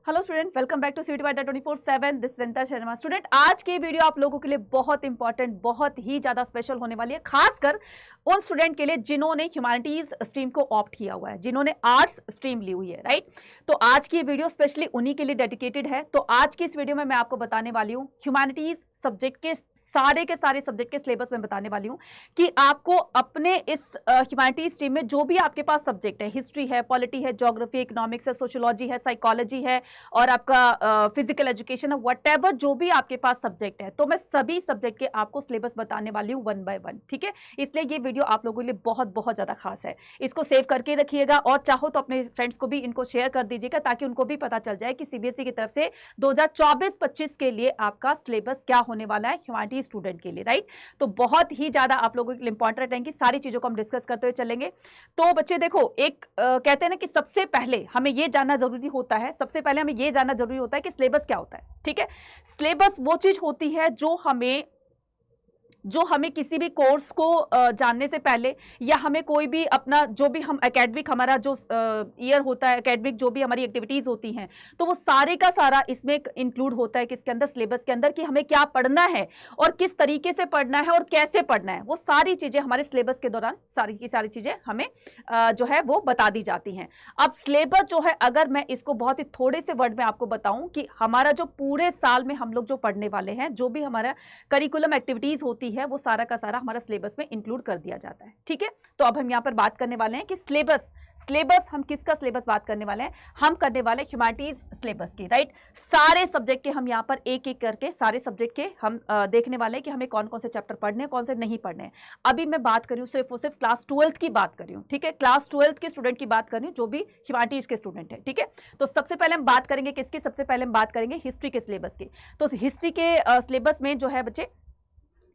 Hello student, welcome back to सीटी वाइडा 24/7। This Santa Sharma. Student, आज की वीडियो आप लोगों के लिए बहुत इंपॉर्टेंट, बहुत ही ज्यादा स्पेशल होने वाली है, खासकर उन स्टूडेंट के लिए जिन्होंने ह्यूमैनिटीज स्ट्रीम को ऑप्ट किया हुआ है, जिन्होंने आर्ट्स स्ट्रीम ली हुई है, राइट। तो आज की वीडियो स्पेशली उन्हीं के लिए डेडिकेटेड है। तो आज की इस वीडियो में मैं आपको बताने वाली हूँ ह्यूमैनिटीज सब्जेक्ट के सारे सब्जेक्ट के सिलेबस में बताने वाली हूँ कि आपको अपने इस ह्यूमैनिटीज स्ट्रीम में जो भी आपके पास सब्जेक्ट है, हिस्ट्री है, पॉलिटी है, ज्योग्राफी, इकोनॉमिक्स है, सोशियोलॉजी है, साइकोलॉजी है और आपका फिजिकल एजुकेशन है, व्हाटएवर जो भी आपके पास सब्जेक्ट है, तो मैं सभी सब्जेक्ट के आपको सिलेबस बताने वाली हूं वन बाय वन, ठीक है। इसलिए ये वीडियो आप लोगों के लिए बहुत बहुत ज्यादा खास है। इसको सेव करके रखिएगा और चाहो तो अपने फ्रेंड्स को भी इनको शेयर कर दीजिएगा ताकि उनको भी पता चल जाए कि सीबीएसई की तरफ से 2024-25 के लिए आपका सिलेबस क्या होने वाला है ह्यूमैनिटीज स्टूडेंट के लिए, राइट। तो बहुत ही ज्यादा आप लोगों के लिए इंपॉर्टेंट है कि सारी चीजों को हम डिस्कस करते हुए चलेंगे। तो बच्चे देखो, एक कहते हैं ना कि सबसे पहले हमें यह जानना जरूरी होता है, सबसे पहले हमें यह जानना जरूरी होता है कि सिलेबस क्या होता है, ठीक है। सिलेबस वो चीज होती है जो हमें किसी भी कोर्स को जानने से पहले या हमें कोई भी अपना जो भी हम एकेडमिक हमारा जो ईयर होता है, एकेडमिक जो भी हमारी एक्टिविटीज होती हैं, तो वो सारे का सारा इसमें इंक्लूड होता है किसके अंदर, सिलेबस के अंदर, कि हमें क्या पढ़ना है और किस तरीके से पढ़ना है और कैसे पढ़ना है। वो सारी चीजें हमारे सिलेबस के दौरान सारी की सारी चीजें हमें जो है वो बता दी जाती हैं। अब सिलेबस जो है, अगर मैं इसको बहुत ही थोड़े से वर्ड में आपको बताऊं कि हमारा जो पूरे साल में हम लोग जो पढ़ने वाले हैं, जो भी हमारा करिकुलम एक्टिविटीज होती है, वो सारा का सारा हमारा सिलेबस में इंक्लूड कर दिया जाता है, ठीक है। तो अब हम यहां पर बात करने वाले हैं कि सिलेबस हम किसका सिलेबस बात करने वाले हैं, हम करने वाले ह्यूमैनिटीज सिलेबस की, राइट। सारे सब्जेक्ट के हम यहां पर एक एक करके सारे सब्जेक्ट के हम देखने वाले हैं कि हमें कौन कौन से चैप्टर पढ़ने हैं, कौन से नहीं पढ़ने हैं। अभी मैं बात कर रही हूं सिर्फ और सिर्फ क्लास 12th की बात कर रही हूं, ठीक है। क्लास 12th के स्टूडेंट की बात कर रही हूं जो भी ह्यूमैनिटीज के स्टूडेंट है, ठीक है। तो सबसे पहले हम बात करेंगे किसकी, सबसे पहले हम बात करेंगे हिस्ट्री के सिलेबस की। तो हिस्ट्री के सिलेबस में जो है बच्चे,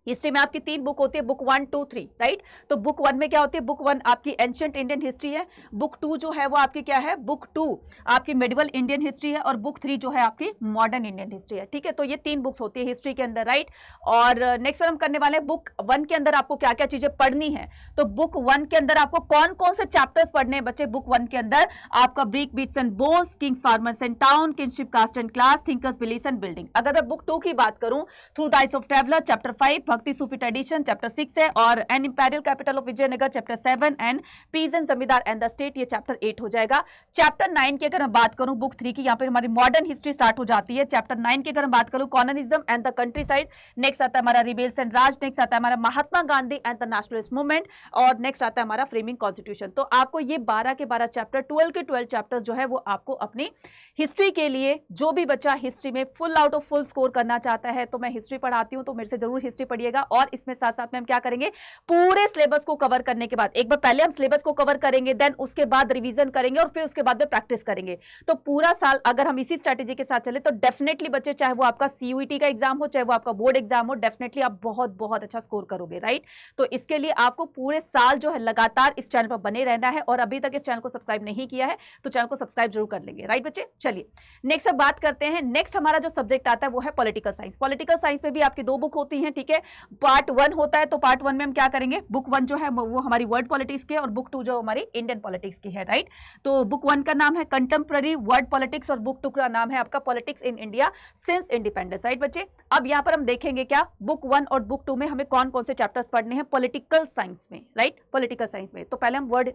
हिस्ट्री में आपकी 3 बुक होती है, बुक 1, 2, 3, राइट। तो बुक 1 में क्या होती है, बुक 1 आपकी एंशिएंट इंडियन हिस्ट्री है, बुक 2 जो है वो आपकी क्या है, बुक 2 आपकी मिडिवल इंडियन हिस्ट्री है और बुक 3 जो है आपकी मॉडर्न इंडियन हिस्ट्री है, ठीक है। तो ये 3 बुक्स होती है हिस्ट्री के अंदर, राइट। और नेक्स्ट हम करने वाले हैं बुक 1 के अंदर आपको क्या क्या चीजें पढ़नी है। तो बुक 1 के अंदर आपको कौन कौन से चैप्टर्स पढ़ने हैं बच्चे। बुक 1 के अंदर आपका brick, beads and bones, kings, farmers and town, kingship, caste and class, thinkers, believes and building. अगर मैं बुक 2 की बात करूं, through the eyes of traveller, chapter 5, Bhakti Sufi tradition, chapter 6 है, और an imperial capital of Vijayanagar, chapter 7, and peace and zamindar and the state, ये chapter 8 हो जाएगा। चैप्टर 9 की अगर मैं बात करूं, बुक 3 की, यहां पर हमारी मॉडर्न हिस्ट्री स्टार्ट हो जाती है। चैप्टर 9 की अगर मैं बात करूं, colonialism and the country side, next आता है हमारा रिबेल्स एंड राज, नेक्स्ट आता है हमारा Mahatma Gandhi and the nationalist movement, और नेक्स्ट आता है हमारा फ्रेमिंग कॉन्स्टिट्यूशन। तो आपको ये 12 के 12 चैप्टर, 12 के 12 चैप्टर जो है वो आपको अपनी हिस्ट्री के लिए, जो भी बच्चा हिस्ट्री में full out of full score करना चाहता है, तो मैं हिस्ट्री पढ़ाती हूं, तो मेरे से जरूर हिस्ट्री पढ़िएगा। और इसमें साथ साथ में हम क्या करेंगे, पूरे सिलेबस को कवर करने के बाद, एक बार पहले हम सिलेबस को कवर करेंगे, देन उसके बाद रिवीजन करेंगे और फिर उसके बाद में प्रैक्टिस करेंगे। तो पूरा साल अगर हम इसी स्ट्रेटेजी के साथ चले तो डेफिनेटली बच्चे, चाहे वो आपका सीयूईटी का एग्जाम हो, चाहे वो आपका बोर्ड एग्जाम हो, डेफिनेटली आप बहुत बहुत अच्छा स्कोर करोगे, राइट। तो इसके लिए आपको पूरे साल जो है लगातार इस चैनल पर बने रहना है, और अभी तक इस चैनल को सब्सक्राइब नहीं किया है तो चैनल को सब्सक्राइब जरूर कर लेंगे, राइट बच्चे। चलिए नेक्स्ट अब बात करते हैं। नेक्स्ट हमारा जो सब्जेक्ट आता है वो है पॉलिटिकल साइंस। पॉलिटिकल साइंस में भी आपकी 2 बुक होती हैं, ठीक है। पार्ट 1 होता है, तो पार्ट 1 में हम क्या करेंगे, बुक 1 जो है वो हमारी वर्ल्ड पॉलिटिक्स की है और बुक 2 जो हमारी इंडियन पॉलिटिक्स की है, राइट। तो बुक 1 का नाम है कंटेम्पररी वर्ल्ड पॉलिटिक्स और बुक 2 का नाम है आपका politics in India since independence, right बच्चे। अब यहां पर हम देखेंगे क्या, बुक 1 और बुक 2 में हमें कौन कौन से चैप्टर्स पढ़ने हैं पॉलिटिकल साइंस में, राइट, पॉलिटिकल साइंस में। तो पहले हम वर्ड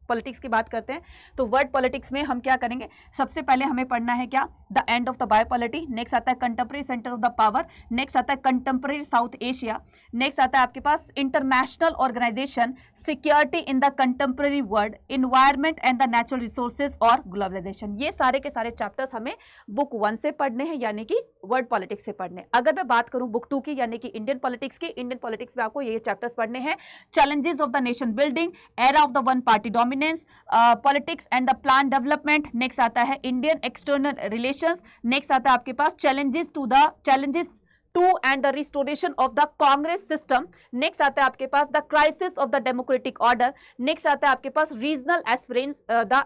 पॉलिटिक्स की बात करते हैं। तो वर्ड पॉलिटिक्स में हम क्या करेंगे, सबसे पहले हमें पढ़ना है क्या, the end of the bipolarity, next आता है contemporary centre of the power, next आता है कंटेम्पररी साउथ एशिया, नेक्स्ट आता है आपके पास international organisation, security in the contemporary world, environment and the natural resources और ग्लोबलाइजेशन। ये सारे के सारे चैप्टर्स हमें बुक 1 से पढ़ने हैं, यानी कि वर्ल्ड पॉलिटिक्स से पढ़ने। अगर मैं बात करूं बुक 2 की, यानी कि इंडियन पॉलिटिक्स की, इंडियन पॉलिटिक्स में आपको ये चैप्टर्स पढ़ने हैं, challenges of the nation building, era of the one party dominance, politics and the plan development, next आता है इंडियन एक्सटर्नल रिलेशंस, नेक्स्ट आता है आपके पास challenges to and the restoration of the Congress system, next आता है आपके पास the crisis of the democratic order, next आता है आपके पास रीजनल एस्पिरेंट्स, द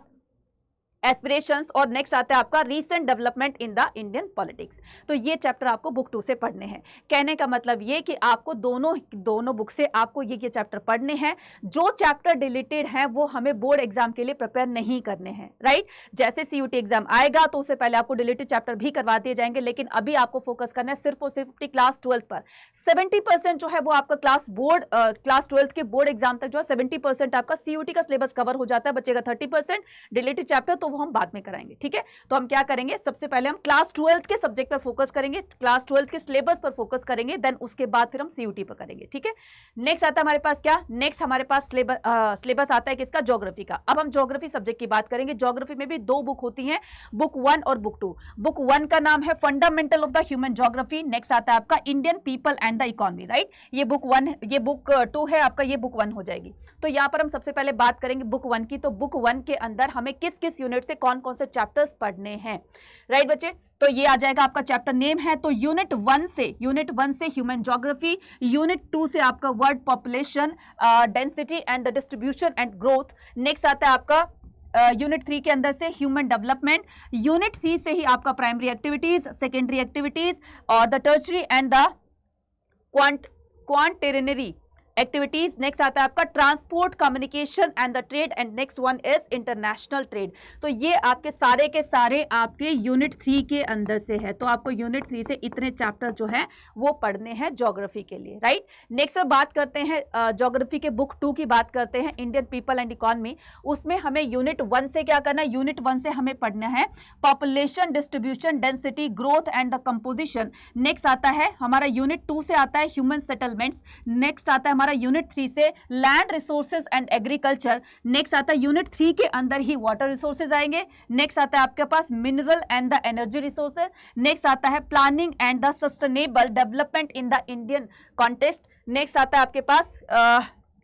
एस्पिरेशंस, और नेक्स्ट आता है आपका recent development in the Indian politics. तो ये चैप्टर आपको बुक 2 से पढ़ने हैं। कहने का मतलब ये कि आपको दोनों बुक से आपको ये चैप्टर पढ़ने हैं। जो चैप्टर डिलीटेड हैं वो हमें बोर्ड एग्जाम के लिए प्रिपेयर नहीं करने हैं, राइट। जैसे सीयूटी एग्जाम आएगा तो उससे पहले आपको डिलीटेड चैप्टर भी करवा दिए जाएंगे, लेकिन अभी आपको फोकस करना है सिर्फ और सिर्फ अपनी क्लास 12 पर। 70% जो है वो आपका क्लास 12 के बोर्ड एग्जाम तक जो है 70% आपका सीयूटी का सिलेबस कवर हो जाता है, बचेगा 30% डिलीटेड चैप्टर, तो वो हम बाद में कराएंगे, ठीक है। तो हम क्या करेंगे, सबसे पहले हम क्लास 12 के सब्जेक्ट पर फोकस करेंगे, क्लास 12 के सिलेबस पर फोकस करेंगे, देन उसके बाद फिर हम सीयूटी पर करेंगे, ठीक है। नेक्स्ट आता है हमारे पास क्या, नेक्स्ट हमारे पास सिलेबस आता है किसका, ज्योग्राफी का। अब हम ज्योग्राफी सब्जेक्ट की बात करेंगे। ज्योग्राफी में भी 2 बुक होती हैं, बुक 1 और बुक 2। बुक 1 का नाम है fundamental of the human geography, next आता है आपका Indian people and the economy, right. ये बुक 2 है आपका, ये बुक 1 हो जाएगी। तो यहां पर हम सबसे पहले बात करेंगे बुक 1 की। तो बुक 1 के अंदर हमें किस किस यूनिट से कौन कौन से चैप्टर्स पढ़ने हैं, राइट बच्चे। तो ये आ जाएगा आपका चैप्टर नेम है, तो यूनिट 1 से ह्यूमन ज्योग्राफी, यूनिट 2 से आपका world population density and the distribution and growth, next आता है आपका यूनिट 3 के अंदर से ह्यूमन डेवलपमेंट, यूनिट 3 से ही आपका प्राइमरी एक्टिविटीज, सेकेंडरी एक्टिविटीज और the tertiary and the quaternary activities, next आता है आपका transport, communication and the trade, and next one is international trade. तो ये आपके सारे के सारे आपके यूनिट 3 के अंदर से है। तो आपको यूनिट 3 से इतने चैप्टर जो है वो पढ़ने हैं ज्योग्राफी के लिए, राइट। नेक्स्ट बात करते हैं ज्योग्राफी के बुक 2 की बात करते हैं, इंडियन पीपल एंड इकोनॉमी। उसमें हमें यूनिट 1 से क्या करना है, यूनिट 1 से हमें पढ़ना है population, distribution, density, growth and the composition. Next आता है हमारा यूनिट 2 से आता है ह्यूमन सेटलमेंट्स, नेक्स्ट आता है यूनिट 3 से land resources and agriculture, next आता है यूनिट 3 के अंदर ही वाटर रिसोर्सेज आएंगे, नेक्स्ट आता है आपके पास mineral and the energy resources, next आता है planning and the sustainable development in the Indian context, next आता है आपके पास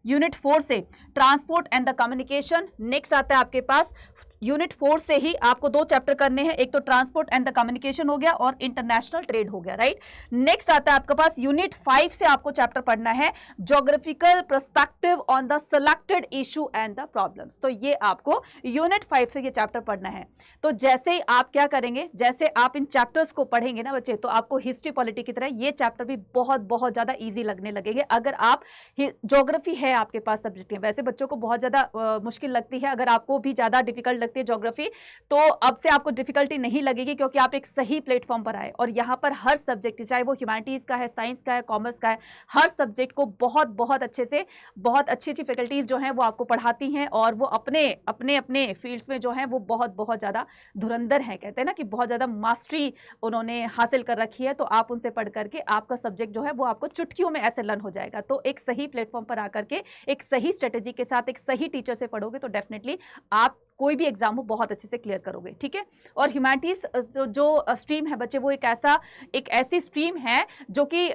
यूनिट 4 से transport and the communication, next आता है आपके पास यूनिट 4 से ही आपको 2 चैप्टर करने हैं, एक तो ट्रांसपोर्ट एंड द कम्युनिकेशन हो गया और इंटरनेशनल ट्रेड हो गया, राइट। नेक्स्ट आता है आपके पास यूनिट 5 से आपको चैप्टर पढ़ना है geographical perspective on the selected issue and the problems. तो ये आपको यूनिट 5 से ये चैप्टर पढ़ना है। तो जैसे ही आप क्या करेंगे, जैसे आप इन चैप्टर्स को पढ़ेंगे ना बच्चे, तो आपको हिस्ट्री पॉलिटी की तरह ये चैप्टर भी बहुत बहुत ज्यादा ईजी लगने लगेंगे। अगर आप ज्योग्राफी है आपके पास सब्जेक्ट में, वैसे बच्चों को बहुत ज्यादा मुश्किल लगती है, अगर आपको भी ज्यादा डिफिकल्ट ज्योग्राफी, तो अब से आपको डिफिकल्टी नहीं लगेगी, क्योंकि आप एक सही प्लेटफॉर्म पर आए और यहां पर हर सब्जेक्ट, चाहे वो ह्यूमैनिटीज का है, साइंस का है, कॉमर्स का है, हर सब्जेक्ट को बहुत बहुत अच्छे से, बहुत अच्छी अच्छी फैकल्टीज जो हैं वो आपको पढ़ाती हैं, और वो अपने अपने अपने फील्ड्स में जो हैं वो बहुत बहुत ज्यादा धुरंधर हैं। कहते हैं ना कि बहुत ज्यादा मास्टरी उन्होंने हासिल कर रखी है। तो आप उनसे पढ़ करके आपका सब्जेक्ट जो है वो आपको चुटकियों में ऐसे लर्न हो जाएगा। तो एक सही प्लेटफॉर्म पर आकर के एक सही स्ट्रेटेजी के साथ एक सही टीचर से पढ़ोगे तो डेफिनेटली आप कोई भी एग्जाम हो बहुत अच्छे से क्लियर करोगे, ठीक है। और ह्यूमैनिटीज जो स्ट्रीम है बच्चे, वो एक ऐसी स्ट्रीम है जो कि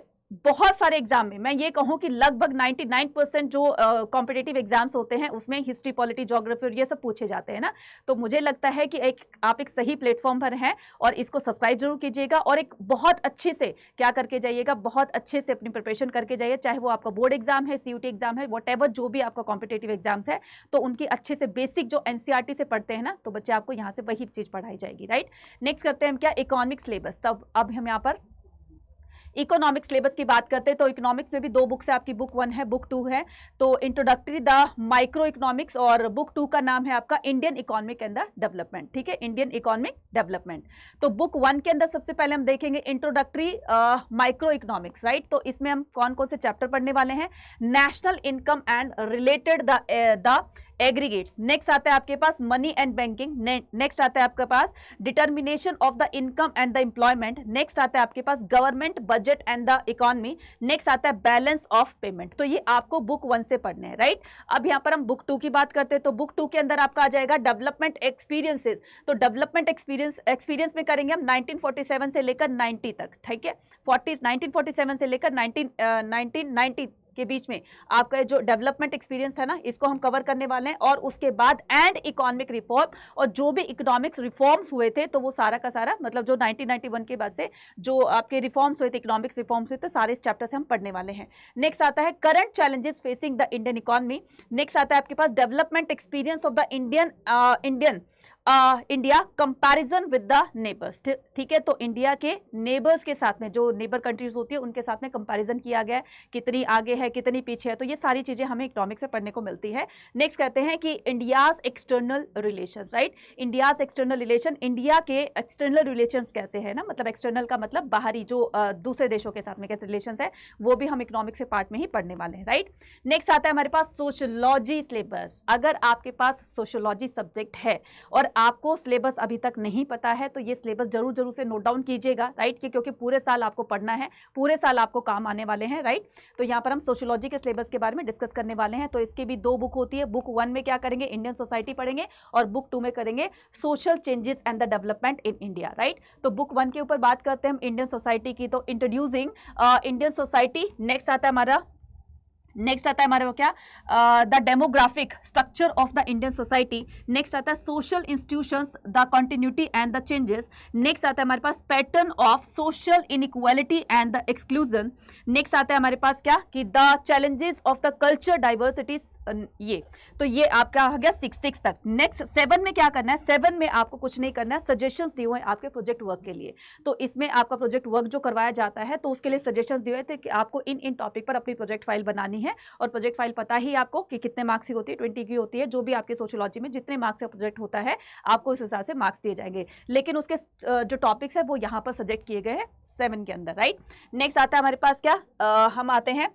बहुत सारे एग्जाम में, मैं ये कहूं कि लगभग 99% जो कॉम्पिटिटिव एग्जाम्स होते हैं उसमें हिस्ट्री, पॉलिटी, ज्योग्राफी और ये सब पूछे जाते हैं ना। तो मुझे लगता है कि आप एक सही प्लेटफॉर्म पर हैं और इसको सब्सक्राइब जरूर कीजिएगा, और एक बहुत अच्छे से क्या करके जाइएगा, बहुत अच्छे से अपनी प्रिपरेशन करके जाइए, चाहे वो आपका बोर्ड एग्जाम है, सीयूटी एग्जाम है, व्हाटएवर जो भी आपका कॉम्पिटिटिव एग्जाम्स है, तो उनकी अच्छे से बेसिक जो एनसीईआरटी से पढ़ते हैं ना, तो बच्चे आपको यहाँ से वही चीज पढ़ाई जाएगी, राइट। नेक्स्ट करते हैं हम क्या, इकोनॉमिक सिलेबस। तब अब हम यहाँ पर इकोनॉमिक सिलेबस की बात करते हैं। तो इकोनॉमिक्स में भी 2 बुक्स है आपकी, बुक 1 है, बुक 2 है। तो इंट्रोडक्टरी द माइक्रो इकोनॉमिक्स, और बुक 2 का नाम है आपका Indian economic and the development, ठीक है, इंडियन इकोनॉमिक डेवलपमेंट। तो बुक 1 के अंदर सबसे पहले हम देखेंगे इंट्रोडक्टरी माइक्रो इकोनॉमिक्स, राइट। तो इसमें हम कौन कौन से चैप्टर पढ़ने वाले हैं, national income and related the aggregates, next आता है आपके पास मनी एंड बैंकिंग, नेक्स्ट आता है आपके पास determination of the income and the employment, next आता है आपके पास government budget and the economy, next आता है बैलेंस ऑफ पेमेंट। तो ये आपको बुक 1 से पढ़ने हैं, राइट। अब यहां पर हम बुक 2 की बात करते हैं। तो बुक 2 के अंदर आपका आ जाएगा डेवलपमेंट एक्सपीरियंसेस। तो डेवलपमेंट एक्सपीरियंस में करेंगे हम 1947 से लेकर 90 तक, ठीक है, 1947 से लेकर 1990 के बीच में आपका जो डेवलपमेंट एक्सपीरियंस है ना, इसको हम कवर करने वाले हैं। और उसके बाद एंड इकोनॉमिक रिफॉर्म, और जो भी इकोनॉमिक्स रिफॉर्म्स हुए थे, तो वो सारा का सारा, मतलब जो 1991 के बाद से जो आपके रिफॉर्म्स हुए थे, इकोनॉमिक्स रिफॉर्म्स हुए थे, सारे इस चैप्टर से हम पढ़ने वाले हैं। नेक्स्ट आता है current challenges facing the Indian economy, next आता है आपके पास development experience of the Indian India comparison with the neighbours, ठीक है। तो इंडिया के नेबर्स के साथ में, जो नेबर कंट्रीज होती है उनके साथ में कंपैरिजन किया गया है, कितनी आगे है कितनी पीछे है, तो ये सारी चीजें हमें इकोनॉमिक्स में पढ़ने को मिलती है। नेक्स्ट कहते हैं कि India's external relations, right, India's external relation, India के एक्सटर्नल रिलेशंस कैसे है ना, मतलब एक्सटर्नल का मतलब बाहरी, जो दूसरे देशों के साथ में कैसे रिलेशंस है, वो भी हम इकोनॉमिक्स के पार्ट में ही पढ़ने वाले हैं, राइट। नेक्स्ट आता है हमारे पास सोशियोलॉजी सिलेबस। अगर आपके पास सोशियोलॉजी सब्जेक्ट है और आपको सिलेबस अभी तक नहीं पता है तो ये सिलेबस जरूर जरूर से नोट डाउन कीजिएगा, राइट, क्योंकि पूरे साल आपको पढ़ना है, पूरे साल आपको काम आने वाले हैं, राइट। तो यहाँ पर हम सोशियोलॉजी के सिलेबस के बारे में डिस्कस करने वाले हैं। तो इसकी भी 2 बुक होती है। बुक 1 में क्या करेंगे, इंडियन सोसाइटी पढ़ेंगे, और बुक 2 में करेंगे social changes and the development in India, right. तो बुक 1 के ऊपर बात करते हैं हम इंडियन सोसाइटी की, तो इंट्रोड्यूसिंग इंडियन सोसाइटी। नेक्स्ट आता है हमारा वो क्या, the demographic structure of the Indian society. Next आता है social institutions, the continuity and the changes. Next आता है हमारे पास pattern of social inequality and the exclusion. Next आता है हमारे पास क्या, कि the challenges of the culture diversities, ये तो ये आपका हो गया 6 तक। नेक्स्ट 7 में क्या करना है, 7 में आपको कुछ नहीं करना है, सजेशंस दिए हुए हैं आपके प्रोजेक्ट वर्क के लिए। तो इसमें आपका प्रोजेक्ट वर्क जो करवाया जाता है तो उसके लिए सजेशंस दिए हुए थे कि आपको इन टॉपिक पर अपनी प्रोजेक्ट फाइल बनानी है, और प्रोजेक्ट फाइल पता ही आपको कि कितने मार्क्स की होती है, 20 की होती है। जो भी आपके सोशियोलॉजी में जितने मार्क्स का प्रोजेक्ट होता है आपको उस हिसाब से मार्क्स दिए जाएंगे, लेकिन उसके जो टॉपिक्स है वो यहाँ पर सजेक्ट किए गए हैं 7 के अंदर, राइट। नेक्स्ट आता है हमारे पास क्या, हम आते हैं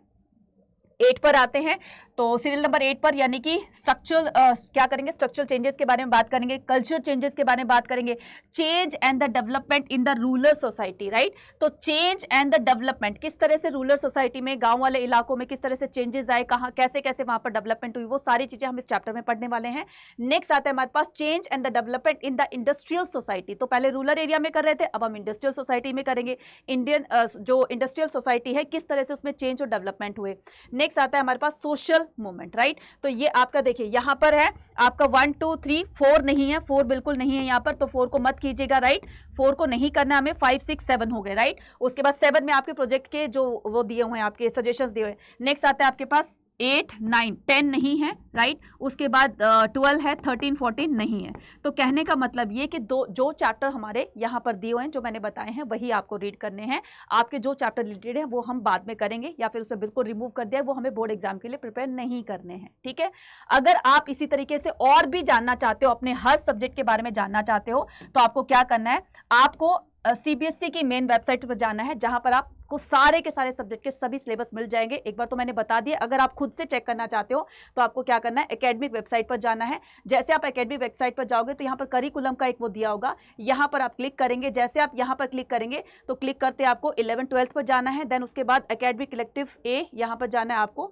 8 पर आते हैं। तो सीरियल नंबर 8 पर यानी कि स्ट्रक्चरल क्या करेंगे, स्ट्रक्चरल चेंजेस के बारे में बात करेंगे, कल्चर चेंजेस के बारे में बात करेंगे, change and the development in the rural society, right. तो चेंज एंड द डेवलपमेंट, किस तरह से रूरल सोसाइटी में, गांव वाले इलाकों में किस तरह से चेंजेस आए, कहाँ कैसे कैसे वहां पर डेवलपमेंट हुई, वो सारी चीजें हम इस चैप्टर में पढ़ने वाले हैं। नेक्स्ट आता है हमारे पास change and the development in the industrial society. तो पहले रूरल एरिया में कर रहे थे, अब हम इंडस्ट्रियल सोसाइटी में करेंगे। इंडियन जो इंडस्ट्रियल सोसाइटी है किस तरह से उसमें चेंज और डेवलपमेंट हुए। नेक्स्ट आता है हमारे पास सोशल मूवमेंट, राइट। तो ये आपका देखिए यहां पर है आपका 1 2 3 4 नहीं है, 4 बिल्कुल नहीं है यहां पर, तो 4 को मत कीजिएगा, राइट। 4 को नहीं करना हमें, 5 6 7 हो गए, राइट। उसके बाद 7 में आपके प्रोजेक्ट के जो वो दिए हुए हैं, आपके सजेशंस दिए हुए। नेक्स्ट आता है आपके पास 8 9 10 नहीं है, राइट। उसके बाद 12 है, 13 14 नहीं है। तो कहने का मतलब ये कि जो चैप्टर हमारे यहाँ पर दिए हुए हैं जो मैंने बताए हैं वही आपको रीड करने हैं। आपके जो चैप्टर रिलेटेड है वो हम बाद में करेंगे, या फिर उसे बिल्कुल रिमूव कर दिया, वो हमें बोर्ड एग्जाम के लिए प्रिपेयर नहीं करने हैं, ठीक है। अगर आप इसी तरीके से और भी जानना चाहते हो, अपने हर सब्जेक्ट के बारे में जानना चाहते हो, तो आपको क्या करना है, आपको सीबीएसई की मेन वेबसाइट पर जाना है, जहां पर आपको सारे के सारे सब्जेक्ट के सभी सिलेबस मिल जाएंगे। एक बार तो मैंने बता दिया, अगर आप खुद से चेक करना चाहते हो तो आपको क्या करना है, एकेडमिक वेबसाइट पर जाना है। जैसे आप एकेडमिक वेबसाइट पर जाओगे तो यहाँ पर करिकुलम का एक वो दिया होगा, यहाँ पर आप क्लिक करेंगे। जैसे आप यहाँ पर क्लिक करेंगे तो क्लिक करते आपको 11 12 पर जाना है, देन उसके बाद एकेडमिक कलेक्टिव ए यहाँ पर जाना है आपको,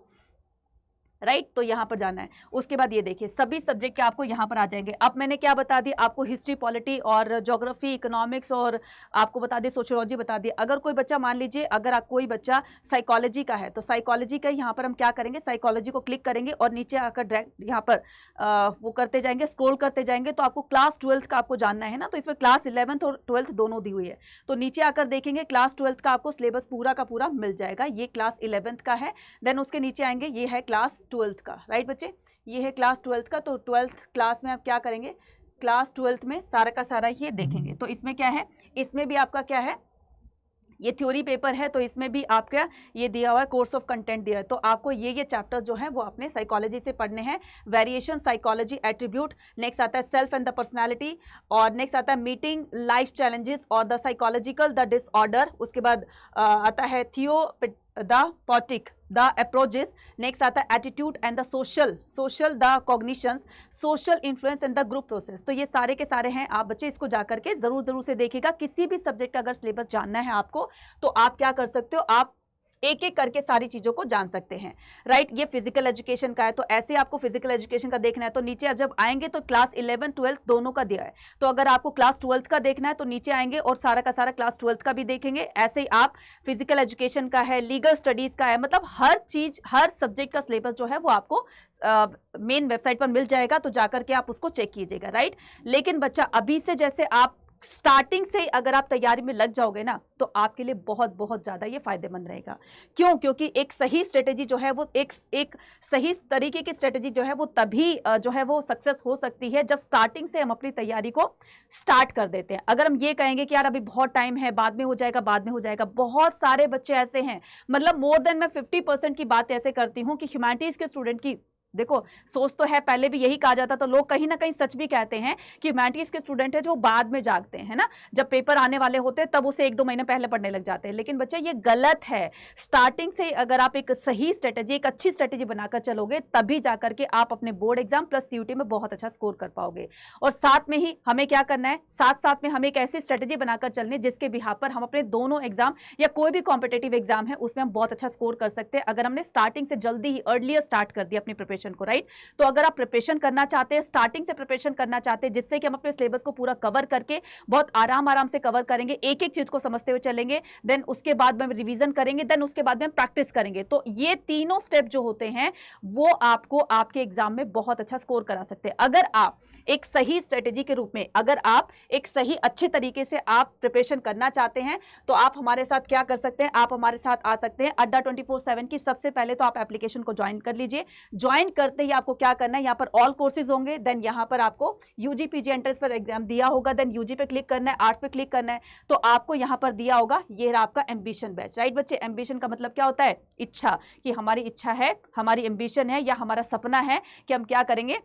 राइट। तो यहां पर जाना है। उसके बाद ये देखिए सभी सब्जेक्ट के आपको यहां पर आ जाएंगे। अब मैंने क्या बता दिया आपको, हिस्ट्री पॉलिटी और ज्योग्राफी इकोनॉमिक्स, और आपको बता दिए सोशियोलॉजी बता दिए। अगर कोई बच्चा मान लीजिए अगर कोई बच्चा साइकोलॉजी का है तो साइकोलॉजी का यहाँ पर हम क्या करेंगे, साइकोलॉजी को क्लिक करेंगे और नीचे आकर डायरेक्ट यहाँ पर वो करते जाएंगे, स्क्रॉल करते जाएंगे। तो आपको क्लास 12th का आपको जानना है ना, तो इसमें क्लास 11th और 12th दोनों दी हुई है। तो नीचे आकर देखेंगे क्लास 12th का आपको सिलेबस पूरा का पूरा मिल जाएगा। ये क्लास 11th का है, देन उसके नीचे आएंगे, ये है क्लास 12th का, राइट बच्चे, ये है क्लास 12th का। तो 12th क्लास में आप क्या करेंगे, क्लास 12th में सारा का सारा ये देखेंगे। तो इसमें क्या है, इसमें भी आपका क्या है, ये थ्योरी पेपर है, तो इसमें भी आपका ये दिया हुआ है, कोर्स ऑफ कंटेंट दिया है। तो आपको ये चैप्टर जो है वो अपने साइकोलॉजी से पढ़ने हैं। वेरिएशन, साइकोलॉजी, एट्रीब्यूट, नेक्स्ट आता है सेल्फ एंड द पर्सनालिटी, और नेक्स्ट आता है मीटिंग लाइफ चैलेंजेस और द साइकोलॉजिकल द डिसऑर्डर। उसके बाद आता है द पॉटिक द अप्रोचेस। नेक्स्ट आता है attitude and the social the cognitions, social influence and the group process. तो ये सारे के सारे हैं। आप बच्चे इसको जाकर के जरूर से देखिएगा। किसी भी सब्जेक्ट का अगर सिलेबस जानना है आपको तो आप क्या कर सकते हो, आप एक एक करके सारी चीजों को जान सकते हैं, राइट। ये फिजिकल एजुकेशन का है, तो ऐसे आपको फिजिकल एजुकेशन का देखना है तो नीचे आप जब आएंगे तो क्लास 11 12 दोनों का दिया है। तो अगर आपको क्लास 12th का देखना है तो नीचे आएंगे और सारा का सारा क्लास 12th का भी देखेंगे। ऐसे ही आप फिजिकल एजुकेशन का है, लीगल स्टडीज का है, मतलब हर चीज हर सब्जेक्ट का सिलेबस जो है वो आपको मेन वेबसाइट पर मिल जाएगा। तो जाकर के आप उसको चेक कीजिएगा, राइट। लेकिन बच्चा अभी से जैसे आप स्टार्टिंग से अगर आप तैयारी में लग जाओगे ना तो आपके लिए बहुत बहुत ज़्यादा ये फायदेमंद रहेगा। क्यों? क्योंकि एक सही स्ट्रेटेजी जो है वो एक सही तरीके की स्ट्रेटेजी जो है वो तभी जो है वो सक्सेस हो सकती है जब स्टार्टिंग से हम अपनी तैयारी को स्टार्ट कर देते हैं। अगर हम ये कहेंगे कि यार अभी बहुत टाइम है, बाद में हो जाएगा, बाद में हो जाएगा, बहुत सारे बच्चे ऐसे हैं, मतलब मोर देन मैं 50% की बात ऐसे करती हूँ कि ह्यूमैनिटीज के स्टूडेंट की, देखो सोच तो है, पहले भी यही कहा जाता, तो लोग कहीं ना कहीं सच भी कहते हैं कि ह्यूमैनिटीज के स्टूडेंट है जो बाद में जागते हैं ना, जब पेपर आने वाले होते हैं तब उसे 1-2 महीने पहले पढ़ने लग जाते हैं। लेकिन बच्चे ये गलत है। स्टार्टिंग से अगर आप एक सही स्ट्रेटेजी, एक अच्छी स्ट्रेटेजी बनाकर चलोगे तभी जाकर के आप अपने बोर्ड एग्जाम प्लस सीयूटी में बहुत अच्छा स्कोर कर पाओगे। और साथ में ही हमें क्या करना है, साथ साथ में हमें एक ऐसी स्ट्रेटेजी बनाकर चलनी है जिसके बिहाफ पर हम अपने दोनों एग्जाम या कोई भी कॉम्पिटेटिव एग्जाम है उसमें हम बहुत अच्छा स्कोर कर सकते हैं अगर हमने स्टार्टिंग से जल्दी ही अर्लियर स्टार्ट कर दिया अपनी प्रिपरेशन को, राइट। तो अगर आप प्रिपरेशन करना चाहते हैं, स्टार्टिंग से प्रिपरेशन करना चाहते हैं जिससे कि हम अपने सिलेबस को पूरा कवर करके बहुत आराम से कवर करेंगे, एक एक चीज को समझते हुए चलेंगे, देन उसके बाद में रिवीजन करेंगे, देन उसके बाद में हम प्रैक्टिस करेंगे, तो ये तीनों स्टेप जो होते हैं वो आपको आपके एग्जाम में बहुत अच्छा स्कोर करा सकते हैं। अगर आप एक सही स्ट्रेटेजी के रूप में, अगर आप एक सही अच्छे तरीके से आप प्रिपरेशन करना चाहते हैं तो आप हमारे साथ क्या कर सकते हैं, आप हमारे साथ आ सकते हैं अड्डा 24/7 की। सबसे पहले तो आप एप्लीकेशन को ज्वाइन कर लीजिए। ज्वाइन करते ही आपको क्या करना है, यहाँ पर ऑल कोर्सेज होंगे, देन यहाँ पर आपको यूजी पीजी एंट्रेंस पर एग्जाम दिया होगा, देन यूजी पे क्लिक करना है, आर्ट्स पे क्लिक करना है, तो आपको यहाँ पर दिया होगा ये रहा आपका एम्बिशन बैच, राइट बच्चे। एम्बिशन का मतलब क्या होता है, इच्छा, कि हमारी इच्छा है, हमारी एम्बिशन है या हमारा सपना है कि हम क्या करेंगे,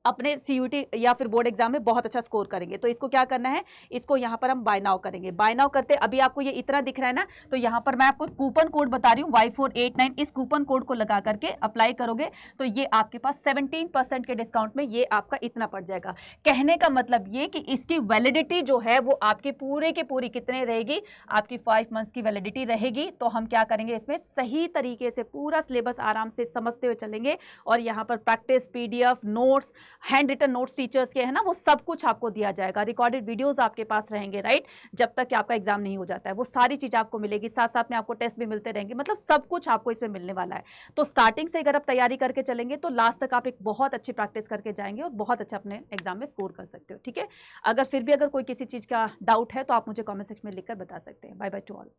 अपने सीयूटी या फिर बोर्ड एग्जाम में बहुत अच्छा स्कोर करेंगे। तो इसको क्या करना है, इसको यहाँ पर हम बाय नाउ करेंगे। बाय नाउ करते अभी आपको ये इतना दिख रहा है ना, तो यहाँ पर मैं आपको कूपन कोड बता रही हूँ Y489, इस कूपन कोड को लगा करके अप्लाई करोगे तो ये आपके पास 17% के डिस्काउंट में ये आपका इतना पड़ जाएगा। कहने का मतलब ये कि इसकी वैलिडिटी जो है वो आपके पूरे के पूरी कितने रहेगी, आपकी 5 मंथ्स की वैलिडिटी रहेगी। तो हम क्या करेंगे, इसमें सही तरीके से पूरा सिलेबस आराम से समझते हुए चलेंगे और यहाँ पर practice, PDF, notes, handwritten notes teachers के है ना, वो सब कुछ आपको दिया जाएगा। रिकॉर्डेड वीडियोस आपके पास रहेंगे, राइट, जब तक कि आपका एग्जाम नहीं हो जाता है, वो सारी चीज आपको मिलेगी। साथ साथ में आपको टेस्ट भी मिलते रहेंगे, मतलब सब कुछ आपको इसमें मिलने वाला है। तो स्टार्टिंग से अगर आप तैयारी करके चलेंगे तो लास्ट तक आप एक बहुत अच्छी प्रैक्टिस करके जाएंगे और बहुत अच्छा अपने एग्जाम में स्कोर कर सकते हो, ठीक है। अगर फिर भी अगर कोई किसी चीज का डाउट है तो आप मुझे कॉमेंट सेक्शन में लिखकर बता सकते हैं। Bye bye to all.